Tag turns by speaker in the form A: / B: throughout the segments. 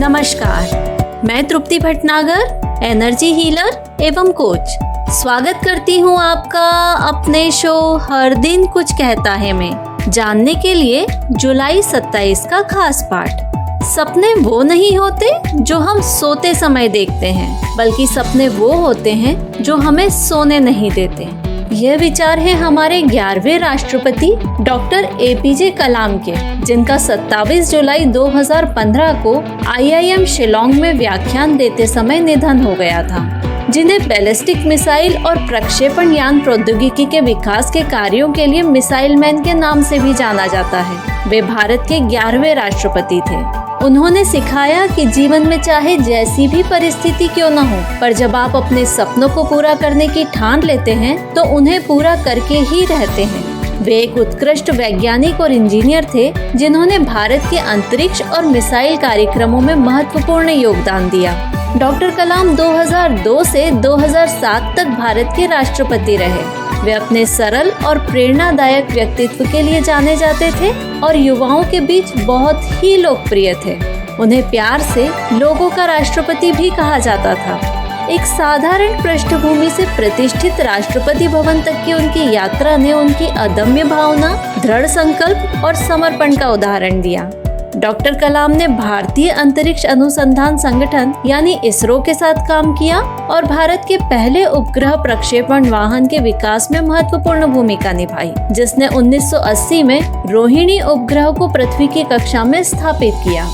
A: नमस्कार, मैं तृप्ति Bhatnagar, energy healer एवं कोच। स्वागत करती हूँ आपका अपने शो हर दिन कुछ कहता है में जानने के लिए जुलाई 27 का खास पाठ। सपने वो नहीं होते जो हम सोते समय देखते हैं, बल्कि सपने वो होते हैं जो हमें सोने नहीं देते। यह विचार है हमारे 11वें राष्ट्रपति डॉक्टर APJ कलाम के, जिनका 27 जुलाई 2015 को IIM शिलोंग में व्याख्यान देते समय निधन हो गया था, जिन्हें बैलिस्टिक मिसाइल और प्रक्षेपण यान प्रौद्योगिकी के विकास के कार्यों के लिए मिसाइल मैन के नाम से भी जाना जाता है। वे भारत के 11वें राष्ट्रपति थे। उन्होंने सिखाया कि जीवन में चाहे जैसी भी परिस्थिति क्यों न हो, पर जब आप अपने सपनों को पूरा करने की ठान लेते हैं तो उन्हें पूरा करके ही रहते हैं। वे एक उत्कृष्ट वैज्ञानिक और इंजीनियर थे, जिन्होंने भारत के अंतरिक्ष और मिसाइल कार्यक्रमों में महत्वपूर्ण योगदान दिया। डॉक्टर कलाम 2002 से 2007 तक भारत के राष्ट्रपति रहे। वे अपने सरल और प्रेरणादायक व्यक्तित्व के लिए जाने जाते थे और युवाओं के बीच बहुत ही लोकप्रिय थे। उन्हें प्यार से लोगों का राष्ट्रपति भी कहा जाता था। एक साधारण पृष्ठभूमि से प्रतिष्ठित राष्ट्रपति भवन तक की उनकी यात्रा ने उनकी अदम्य भावना, दृढ़ संकल्प और समर्पण का उदाहरण दिया। डॉक्टर कलाम ने भारतीय अंतरिक्ष अनुसंधान संगठन यानी इसरो के साथ काम किया और भारत के पहले उपग्रह प्रक्षेपण वाहन के विकास में महत्वपूर्ण भूमिका निभाई, जिसने 1980 में रोहिणी उपग्रह को पृथ्वी की कक्षा में स्थापित किया।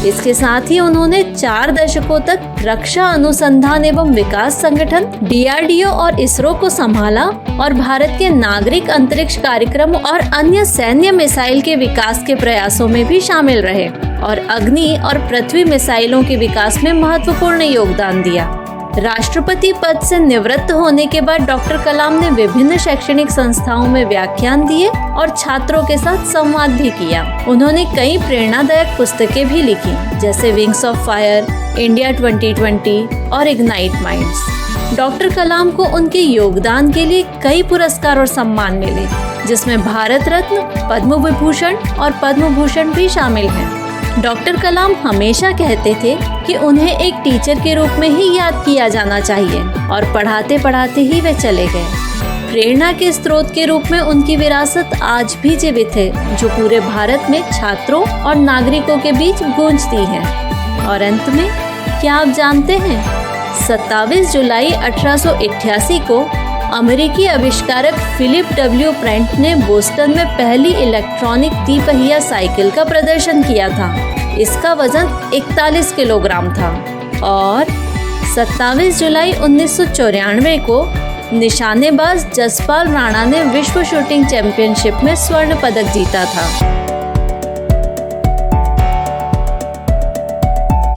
A: इसके साथ ही उन्होंने 4 दशकों तक रक्षा अनुसंधान एवं विकास संगठन DRDO और इसरो को संभाला और भारत के नागरिक अंतरिक्ष कार्यक्रम और अन्य सैन्य मिसाइल के विकास के प्रयासों में भी शामिल रहे और अग्नि और पृथ्वी मिसाइलों के विकास में महत्वपूर्ण योगदान दिया। राष्ट्रपति पद से निवृत्त होने के बाद डॉक्टर कलाम ने विभिन्न शैक्षणिक संस्थाओं में व्याख्यान दिए और छात्रों के साथ संवाद भी किया। उन्होंने कई प्रेरणादायक पुस्तकें भी लिखी, जैसे विंग्स ऑफ फायर, इंडिया 2020 और इग्नाइट माइंड्स। डॉक्टर कलाम को उनके योगदान के लिए कई पुरस्कार और सम्मान मिले, जिसमें भारत रत्न, पद्म विभूषण और पद्म भूषण भी शामिल हैं। डॉक्टर कलाम हमेशा कहते थे कि उन्हें एक टीचर के रूप में ही याद किया जाना चाहिए और पढ़ाते पढ़ाते ही वे चले गए। प्रेरणा के स्रोत के रूप में उनकी विरासत आज भी जीवित है, जो पूरे भारत में छात्रों और नागरिकों के बीच गूंजती है। और अंत में, क्या आप जानते हैं, 27 जुलाई 1888 को अमेरिकी आविष्कारक फिलिप W. प्रेंट ने बोस्टन में पहली इलेक्ट्रॉनिक तिपहिया साइकिल का प्रदर्शन किया था। इसका वजन 41 किलोग्राम था। और 27 जुलाई 1994 को निशानेबाज जसपाल राणा ने विश्व शूटिंग चैंपियनशिप में स्वर्ण पदक जीता था।